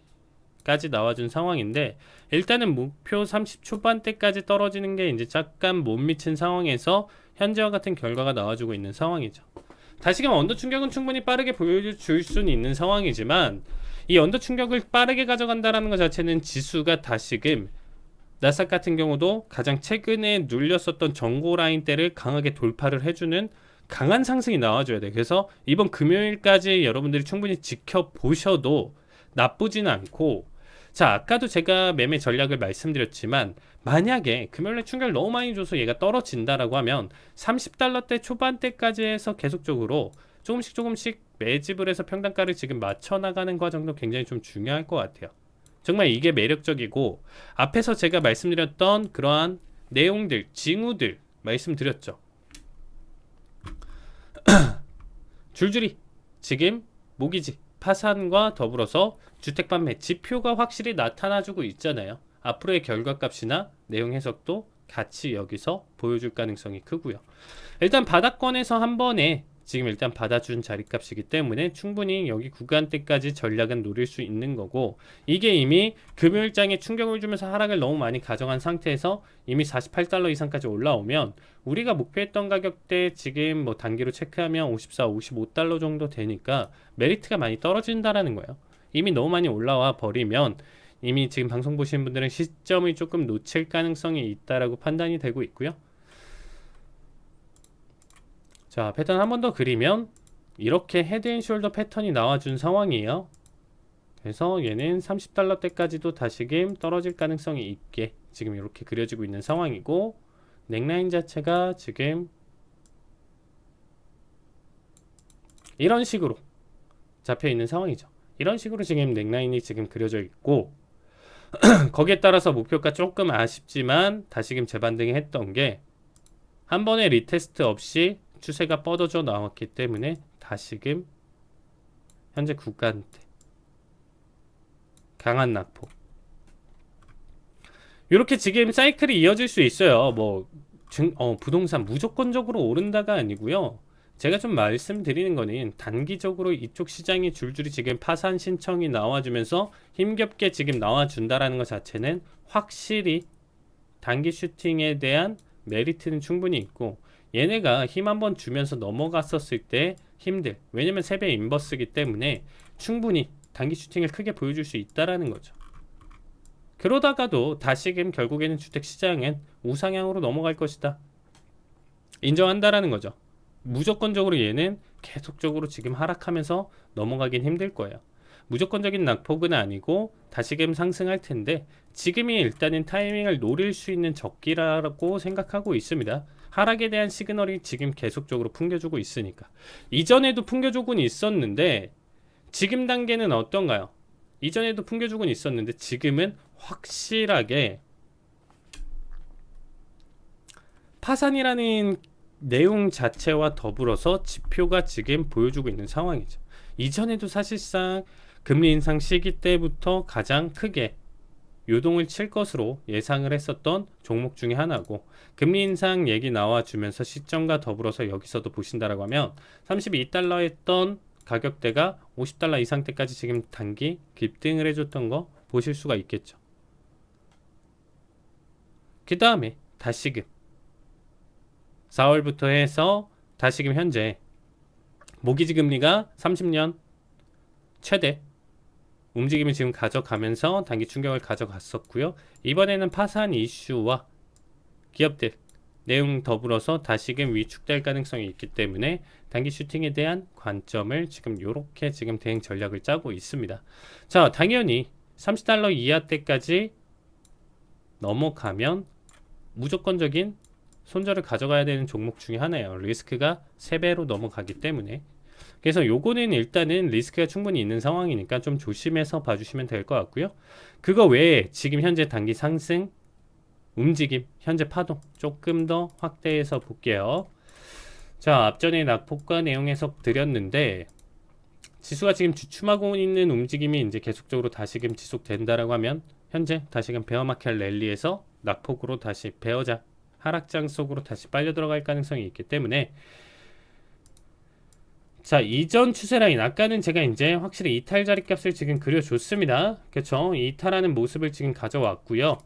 까지 나와준 상황인데 일단은 목표 30 초반대까지 떨어지는 게 이제 잠깐 못 미친 상황에서 현재와 같은 결과가 나와주고 있는 상황이죠. 다시금 언더 충격은 충분히 빠르게 보여줄 수는 있는 상황이지만 이 언더 충격을 빠르게 가져간다는 것 자체는 지수가 다시금 나스닥 같은 경우도 가장 최근에 눌렸었던 정고 라인대를 강하게 돌파를 해주는 강한 상승이 나와줘야 돼. 그래서 이번 금요일까지 여러분들이 충분히 지켜보셔도 나쁘진 않고, 자 아까도 제가 매매 전략을 말씀드렸지만 만약에 금요일에 충격을 너무 많이 줘서 얘가 떨어진다라고 하면 30달러대 초반대까지 해서 계속적으로 조금씩 매집을 해서 평단가를 지금 맞춰 나가는 과정도 굉장히 좀 중요할 것 같아요. 정말 이게 매력적이고, 앞에서 제가 말씀드렸던 그러한 내용들, 징후들 말씀드렸죠. 줄줄이 지금 모기지 파산과 더불어서 주택 판매 지표가 확실히 나타나주고 있잖아요. 앞으로의 결과값이나 내용 해석도 같이 여기서 보여줄 가능성이 크고요. 일단 바닥권에서 한 번에 지금 일단 받아준 자리값이기 때문에 충분히 여기 구간대까지 전략은 노릴 수 있는 거고, 이게 이미 금요일장에 충격을 주면서 하락을 너무 많이 가져간 상태에서 이미 48달러 이상까지 올라오면 우리가 목표했던 가격대 지금 뭐 단기로 체크하면 54, 55달러 정도 되니까 메리트가 많이 떨어진다라는 거예요. 이미 너무 많이 올라와 버리면 이미 지금 방송 보시는 분들은 시점을 조금 놓칠 가능성이 있다라고 판단이 되고 있고요. 자, 패턴 한 번 더 그리면 이렇게 헤드앤숄더 패턴이 나와준 상황이에요. 그래서 얘는 30달러대까지도 다시금 떨어질 가능성이 있게 지금 이렇게 그려지고 있는 상황이고, 넥라인 자체가 지금 이런 식으로 잡혀 있는 상황이죠. 이런 식으로 지금 넥라인이 지금 그려져 있고, 거기에 따라서 목표가 조금 아쉽지만 다시금 재반등이 했던 게 한 번의 리테스트 없이 추세가 뻗어져 나왔기 때문에 다시금 현재 구간대 강한 낙폭, 이렇게 지금 사이클이 이어질 수 있어요. 뭐 부동산 무조건적으로 오른다가 아니고요. 제가 좀 말씀드리는 거는 단기적으로 이쪽 시장이 줄줄이 지금 파산 신청이 나와주면서 힘겹게 지금 나와준다라는 것 자체는 확실히 단기 슈팅에 대한 메리트는 충분히 있고, 얘네가 힘 한번 주면서 넘어갔었을 때 힘들, 왜냐면 3배 인버스기 때문에 충분히 단기 슈팅을 크게 보여줄 수 있다라는 거죠. 그러다가도 다시금 결국에는 주택시장은 우상향으로 넘어갈 것이다, 인정한다라는 거죠. 무조건적으로 얘는 계속적으로 지금 하락하면서 넘어가긴 힘들 거예요. 무조건적인 낙폭은 아니고 다시금 상승할 텐데 지금이 일단은 타이밍을 노릴 수 있는 적기라고 생각하고 있습니다. 하락에 대한 시그널이 지금 계속적으로 풍겨주고 있으니까. 이전에도 풍겨주고는 있었는데 지금 단계는 어떤가요? 이전에도 풍겨주고는 있었는데 지금은 확실하게 파산이라는 내용 자체와 더불어서 지표가 지금 보여주고 있는 상황이죠. 이전에도 사실상 금리 인상 시기 때부터 가장 크게 요동을 칠 것으로 예상을 했었던 종목 중에 하나고, 금리 인상 얘기 나와주면서 시점과 더불어서 여기서도 보신다라고 하면 32달러 했던 가격대가 50달러 이상대까지 지금 단기 급등을 해줬던 거 보실 수가 있겠죠. 그 다음에 다시금 4월부터 해서 다시금 현재 모기지 금리가 30년 최대 움직임을 지금 가져가면서 단기 충격을 가져갔었고요. 이번에는 파산 이슈와 기업들 내용 더불어서 다시금 위축될 가능성이 있기 때문에 단기 슈팅에 대한 관점을 지금 이렇게 지금 대응 전략을 짜고 있습니다. 자, 당연히 30달러 이하대까지 넘어가면 무조건적인 손절을 가져가야 되는 종목 중에 하나예요. 리스크가 3배로 넘어가기 때문에. 그래서 요거는 일단은 리스크가 충분히 있는 상황이니까 좀 조심해서 봐주시면 될 것 같고요. 그거 외에 지금 현재 단기 상승 움직임, 현재 파동 조금 더 확대해서 볼게요. 자, 앞전에 낙폭과 내용 해석 드렸는데 지수가 지금 주춤하고 있는 움직임이 이제 계속적으로 다시금 지속된다라고 하면 현재 다시금 베어마켓 랠리에서 낙폭으로 다시 베어장 하락장 속으로 다시 빨려 들어갈 가능성이 있기 때문에 자, 이전 추세 라인 아까는 제가 이제 확실히 이탈 자리 값을 지금 그려줬습니다. 그쵸? 이탈하는 모습을 지금 가져왔고요.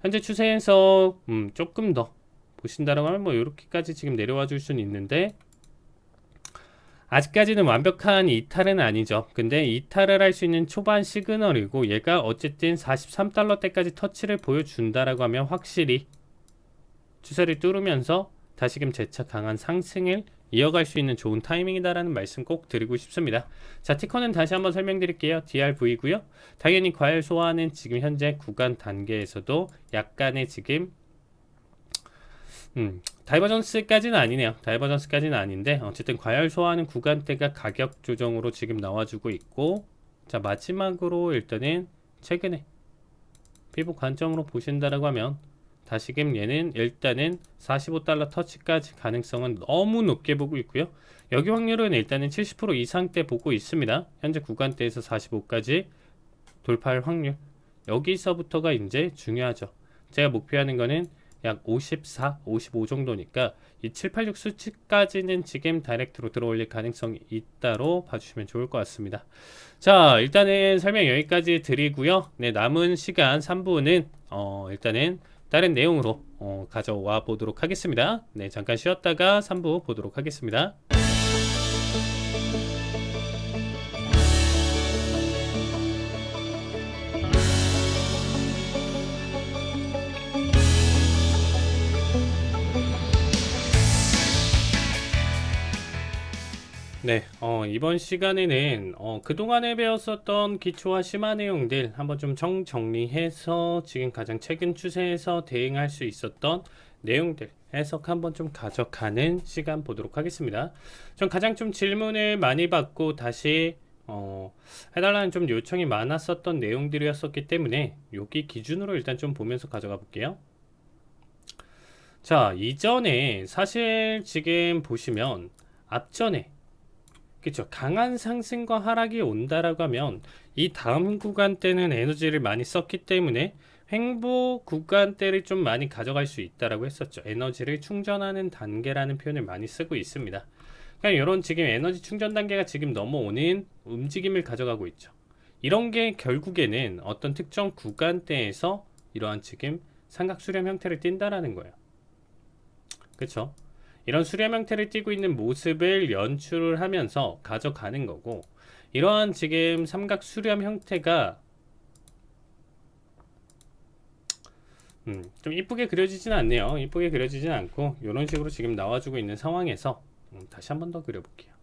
현재 추세에서 조금 더 보신다라고 하면 뭐 이렇게까지 지금 내려와 줄 수는 있는데 아직까지는 완벽한 이탈은 아니죠. 근데 이탈을 할 수 있는 초반 시그널이고 얘가 어쨌든 43달러대까지 터치를 보여준다라고 하면 확실히 추세를 뚫으면서 다시금 재차 강한 상승을 이어갈 수 있는 좋은 타이밍이다라는 말씀 꼭 드리고 싶습니다. 자, 티커는 다시 한번 설명드릴게요. DRV고요. 당연히 과열 소화는 지금 현재 구간 단계에서도 약간의 지금 다이버전스까지는 아니네요. 다이버전스까지는 아닌데 어쨌든 과열 소화하는 구간대가 가격 조정으로 지금 나와주고 있고 자, 마지막으로 일단은 최근에 피부 관점으로 보신다라고 하면 다시금 얘는 일단은 45달러 터치까지 가능성은 너무 높게 보고 있고요. 여기 확률은 일단은 70% 이상대 보고 있습니다. 현재 구간대에서 45까지 돌파할 확률 여기서부터가 이제 중요하죠. 제가 목표하는 거는 약 54, 55 정도니까 이 786 수치까지는 지금 다이렉트로 들어올릴 가능성이 있다로 봐주시면 좋을 것 같습니다. 자, 일단은 설명 여기까지 드리고요. 네, 남은 시간 3부는 일단은 다른 내용으로 가져와 보도록 하겠습니다. 네, 잠깐 쉬었다가 3부 보도록 하겠습니다. 네, 이번 시간에는 그동안에 배웠었던 기초와 심화 내용들 한번 좀 정리해서 지금 가장 최근 추세에서 대응할 수 있었던 내용들 해석 한번 좀 가져가는 시간 보도록 하겠습니다. 전 가장 좀 질문을 많이 받고 다시 해달라는 좀 요청이 많았었던 내용들이었었기 때문에 여기 기준으로 일단 좀 보면서 가져가 볼게요. 자, 이전에 사실 지금 보시면 앞전에 그쵸, 강한 상승과 하락이 온다라고 하면 이 다음 구간대는 에너지를 많이 썼기 때문에 횡보 구간대를 좀 많이 가져갈 수 있다라고 했었죠. 에너지를 충전하는 단계라는 표현을 많이 쓰고 있습니다. 그러니까 이런 지금 에너지 충전 단계가 지금 넘어오는 움직임을 가져가고 있죠. 이런 게 결국에는 어떤 특정 구간대에서 이러한 지금 삼각 수렴 형태를 띈다라는 거예요. 그쵸? 이런 수렴 형태를 띠고 있는 모습을 연출을 하면서 가져가는 거고 이러한 지금 삼각 수렴 형태가 좀 이쁘게 그려지진 않네요. 이쁘게 그려지진 않고 이런 식으로 지금 나와주고 있는 상황에서 다시 한 번 더 그려볼게요.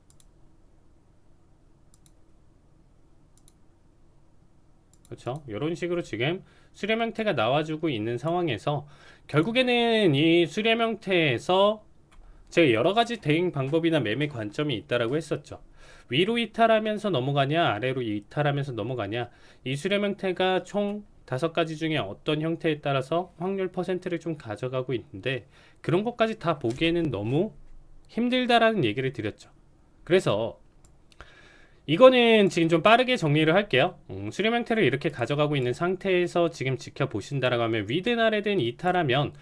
그렇죠? 이런 식으로 지금 수렴 형태가 나와주고 있는 상황에서 결국에는 이 수렴 형태에서 제가 여러가지 대응 방법이나 매매 관점이 있다라고 했었죠. 위로 이탈하면서 넘어가냐 아래로 이탈하면서 넘어가냐 이 수렴 형태가 총 5가지 중에 어떤 형태에 따라서 확률 퍼센트를 좀 가져가고 있는데 그런 것까지 다 보기에는 너무 힘들다라는 얘기를 드렸죠. 그래서 이거는 지금 좀 빠르게 정리를 할게요. 수렴 형태를 이렇게 가져가고 있는 상태에서 지금 지켜보신다라고 하면 위든 아래든 이탈하면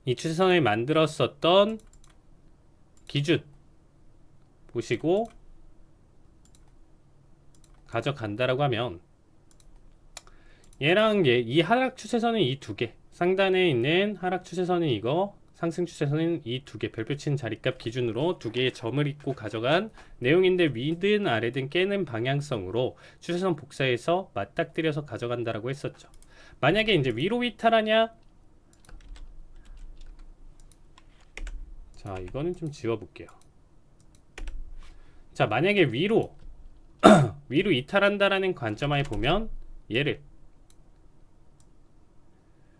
이 추세선을 만들었었던 기준 보시고 가져간다라고 하면 얘랑 얘 이 하락 추세선은 이 두 개, 상단에 있는 하락 추세선은 이거, 상승 추세선은 이 두 개, 별표 친 자리값 기준으로 두 개의 점을 잇고 가져간 내용인데 위든 아래든 깨는 방향성으로 추세선 복사해서 맞닥뜨려서 가져간다라고 했었죠. 만약에 이제 위로 이탈하냐? 자, 이거는 좀 지워볼게요. 자, 만약에 위로 위로 이탈한다라는 관점하에 보면 얘를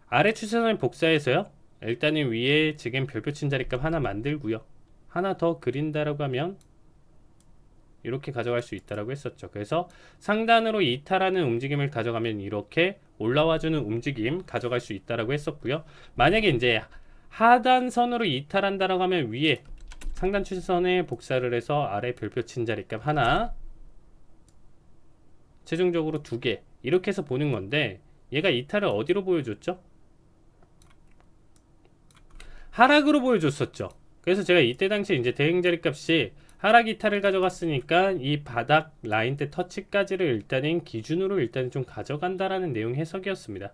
아래 추세선을 복사해서요. 일단은 위에 지금 별표 친 자리값 하나 만들고요. 하나 더 그린다라고 하면 이렇게 가져갈 수 있다라고 했었죠. 그래서 상단으로 이탈하는 움직임을 가져가면 이렇게 올라와주는 움직임 가져갈 수 있다라고 했었고요. 만약에 이제 하단선으로 이탈한다라고 하면 위에 상단 추세선에 복사를 해서 아래 별표 친 자리값 하나, 최종적으로 두 개, 이렇게 해서 보는 건데, 얘가 이탈을 어디로 보여줬죠? 하락으로 보여줬었죠. 그래서 제가 이때 당시 이제 대응 자리값이 하락 이탈을 가져갔으니까 이 바닥 라인 때 터치까지를 일단은 기준으로 일단 좀 가져간다라는 내용 해석이었습니다.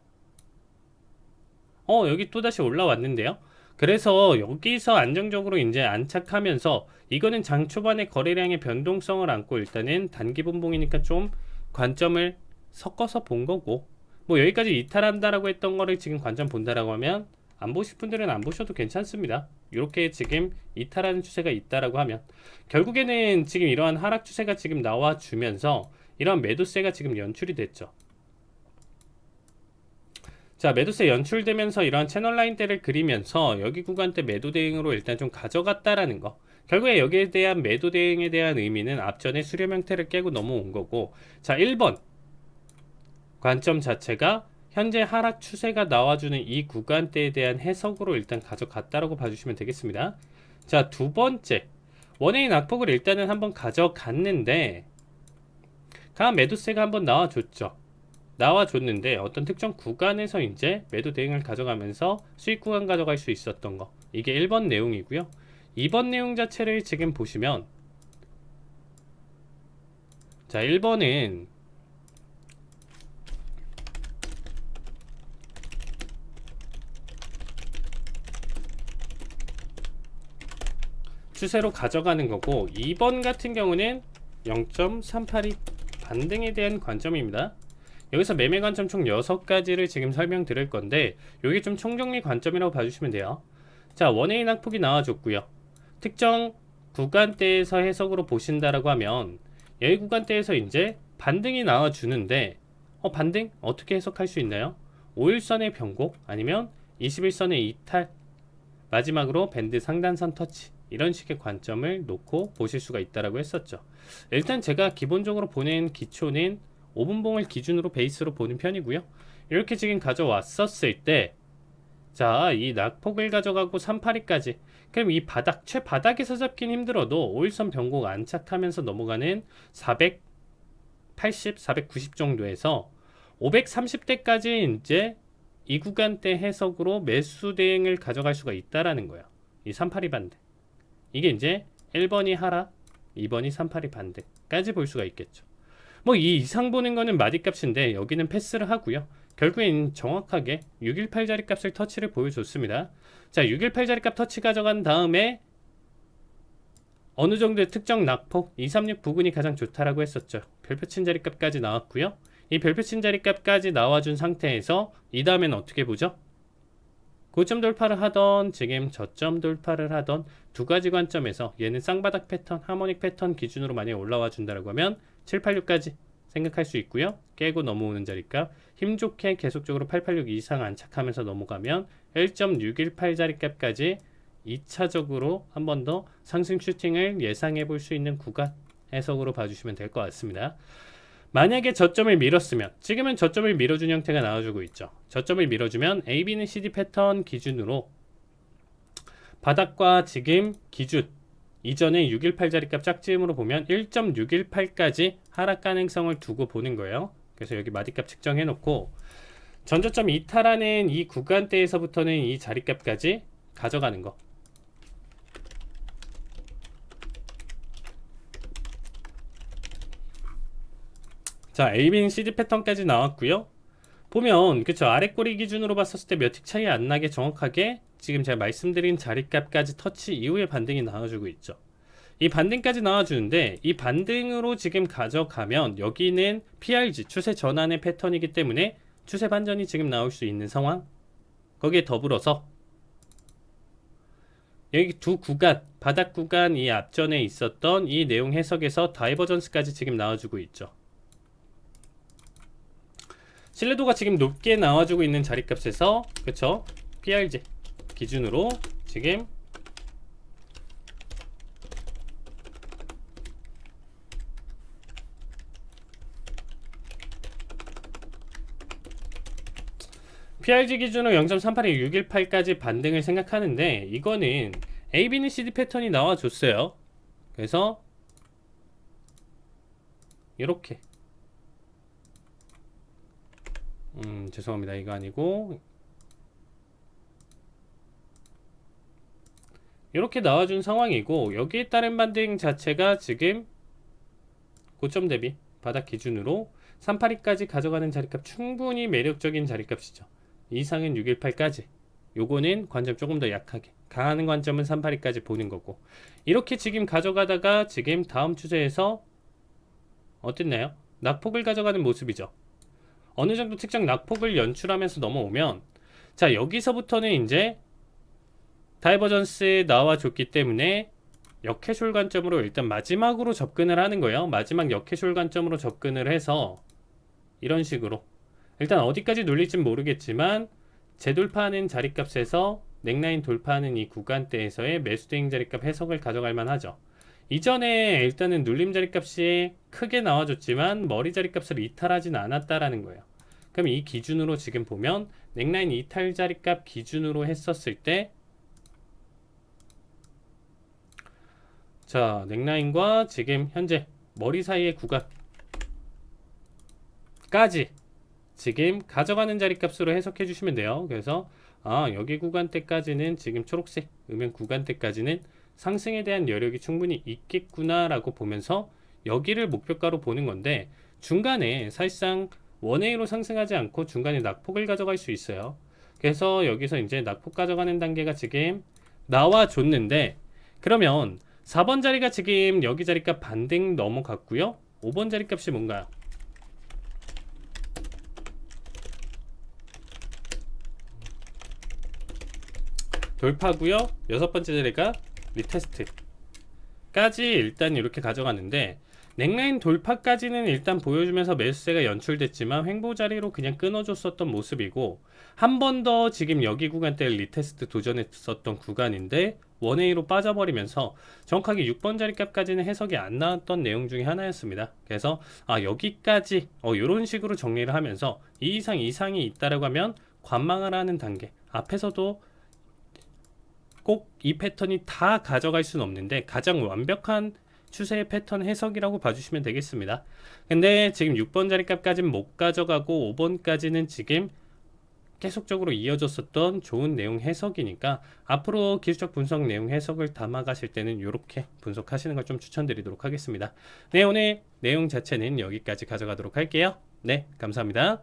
여기 또다시 올라왔는데요. 그래서 여기서 안정적으로 이제 안착하면서, 이거는 장 초반에 거래량의 변동성을 안고 일단은 단기 분봉이니까 좀 관점을 섞어서 본 거고, 뭐 여기까지 이탈한다라고 했던 거를 지금 관점 본다라고 하면 안 보실 분들은 안 보셔도 괜찮습니다. 이렇게 지금 이탈하는 추세가 있다라고 하면 결국에는 지금 이러한 하락 추세가 지금 나와주면서 이러한 매도세가 지금 연출이 됐죠. 자, 매도세 연출되면서 이러한 채널 라인대를 그리면서 여기 구간대 매도 대응으로 일단 좀 가져갔다라는 거. 결국에 여기에 대한 매도 대응에 대한 의미는 앞전에 수렴 형태를 깨고 넘어온 거고, 자, 1번 관점 자체가 현재 하락 추세가 나와주는 이 구간대에 대한 해석으로 일단 가져갔다라고 봐주시면 되겠습니다. 자, 두 번째, 원웨이 낙폭을 일단은 한번 가져갔는데 강한 매도세가 한번 나와줬는데 어떤 특정 구간에서 이제 매도 대응을 가져가면서 수익 구간 가져갈 수 있었던 거, 이게 1번 내용이고요. 2번 내용 자체를 지금 보시면, 자, 1번은 추세로 가져가는 거고, 2번 같은 경우는 0.382 반등에 대한 관점입니다. 여기서 매매 관점 총 6가지를 지금 설명드릴 건데, 이게 좀 총정리 관점이라고 봐주시면 돼요. 자, 원웨이 낙폭이 나와줬고요. 특정 구간대에서 해석으로 보신다라고 하면 여기 구간대에서 이제 반등이 나와주는데, 반등? 어떻게 해석할 수 있나요? 5일선의 변곡, 아니면 21선의 이탈, 마지막으로 밴드 상단선 터치, 이런 식의 관점을 놓고 보실 수가 있다라고 했었죠. 일단 제가 기본적으로 보는 기초는 5분봉을 기준으로 베이스로 보는 편이고요. 이렇게 지금 가져왔었을 때, 자, 이 낙폭을 가져가고 382까지, 그럼 이 바닥, 최바닥에서 잡긴 힘들어도 5일선 변곡 안착하면서 넘어가는 480, 490 정도에서 530대까지 이제 이 구간대 해석으로 매수 대응을 가져갈 수가 있다라는 거예요. 이 382 반대. 이게 이제 1번이 하락, 2번이 382 반대까지 볼 수가 있겠죠. 뭐 이 이상 보는 거는 마디값인데 여기는 패스를 하고요. 결국엔 정확하게 618 자리값을 터치를 보여줬습니다. 자, 618 자리값 터치 가져간 다음에 어느 정도의 특정 낙폭 236 부근이 가장 좋다라고 했었죠. 별표 친 자리값까지 나왔고요. 이 별표 친 자리값까지 나와준 상태에서 이 다음에는 어떻게 보죠? 고점 돌파를 하던 지금 저점 돌파를 하던 두 가지 관점에서 얘는 쌍바닥 패턴, 하모닉 패턴 기준으로 만약에 올라와 준다라고 하면 786까지 생각할 수 있고요. 깨고 넘어오는 자리값, 힘 좋게 계속적으로 886 이상 안착하면서 넘어가면 1.618 자리값까지 2차적으로 한 번 더 상승 슈팅을 예상해 볼 수 있는 구간 해석으로 봐주시면 될 것 같습니다. 만약에 저점을 밀었으면, 지금은 저점을 밀어준 형태가 나와주고 있죠. 저점을 밀어주면 AB는 CD 패턴 기준으로 바닥과 지금 기준 이전에 618 자리값 짝지음으로 보면 1.618까지 하락 가능성을 두고 보는 거예요. 그래서 여기 마디값 측정해 놓고 전저점 이탈하는 이 구간대에서부터는 이 자리값까지 가져가는 거. 자, AB는 CD 패턴까지 나왔고요. 보면 그쵸, 아래 꼬리 기준으로 봤었을 때 몇 틱 차이 안 나게 정확하게 지금 제가 말씀드린 자리값까지 터치 이후에 반등이 나와주고 있죠. 이 반등까지 나와주는데 이 반등으로 지금 가져가면 여기는 PRG 추세 전환의 패턴이기 때문에 추세 반전이 지금 나올 수 있는 상황. 거기에 더불어서 여기 두 구간, 바닥 구간 이 앞전에 있었던 이 내용 해석에서 다이버전스까지 지금 나와주고 있죠. 신뢰도가 지금 높게 나와주고 있는 자리값에서 그쵸, PRG 기준으로 지금 PRG 기준으로 0.382-618까지 반등을 생각하는데 이거는 A, B는 CD 패턴이 나와줬어요. 그래서 이렇게 죄송합니다. 이거 아니고 이렇게 나와준 상황이고 여기에 따른 반등 자체가 지금 고점 대비 바닥 기준으로 382까지 가져가는 자리값 충분히 매력적인 자리값이죠. 이상은 618까지. 요거는 관점 조금 더 약하게, 강한 관점은 382까지 보는 거고, 이렇게 지금 가져가다가 지금 다음 추세에서 어땠나요? 낙폭을 가져가는 모습이죠. 어느 정도 특정 낙폭을 연출하면서 넘어오면, 자, 여기서부터는 이제 다이버전스 나와줬기 때문에 역해쇼 관점으로 일단 마지막으로 접근을 하는 거예요. 마지막 역해쇼 관점으로 접근을 해서 이런 식으로 일단 어디까지 눌릴진 모르겠지만 재돌파하는 자리값에서 넥라인 돌파하는 이 구간대에서의 매수대행 자리값 해석을 가져갈 만하죠. 이전에 일단은 눌림 자리값이 크게 나와줬지만 머리 자리값을 이탈하진 않았다라는 거예요. 그럼 이 기준으로 지금 보면 넥라인 이탈 자리값 기준으로 했었을 때, 자, 넥라인과 지금 현재 머리 사이의 구간까지 지금 가져가는 자리값으로 해석해 주시면 돼요. 그래서 여기 구간대까지는 지금 초록색 음영 구간대까지는 상승에 대한 여력이 충분히 있겠구나 라고 보면서 여기를 목표가로 보는 건데, 중간에 사실상 원웨이로 상승하지 않고 중간에 낙폭을 가져갈 수 있어요. 그래서 여기서 이제 낙폭 가져가는 단계가 지금 나와줬는데, 그러면 4번 자리가 지금 여기 자리값 반등 넘어갔고요. 5번 자리값이 뭔가요? 돌파고요. 6번째 자리가 리테스트까지 일단 이렇게 가져가는데, 넥라인 돌파까지는 일단 보여주면서 매수세가 연출됐지만 횡보 자리로 그냥 끊어줬었던 모습이고, 한 번 더 지금 여기 구간대를 리테스트 도전했었던 구간인데 원웨이로 빠져버리면서 정확하게 6번 자리값까지는 해석이 안 나왔던 내용 중에 하나였습니다. 그래서 여기까지 이런 식으로 정리를 하면서 이 이상이 있다라고 하면 관망을 하는 단계, 앞에서도 꼭 이 패턴이 다 가져갈 수는 없는데 가장 완벽한 추세의 패턴 해석이라고 봐주시면 되겠습니다. 근데 지금 6번 자리값까지는 못 가져가고 5번까지는 지금 계속적으로 이어졌었던 좋은 내용 해석이니까 앞으로 기술적 분석 내용 해석을 담아 가실 때는 이렇게 분석하시는 걸 좀 추천드리도록 하겠습니다. 네, 오늘 내용 자체는 여기까지 가져가도록 할게요. 네, 감사합니다.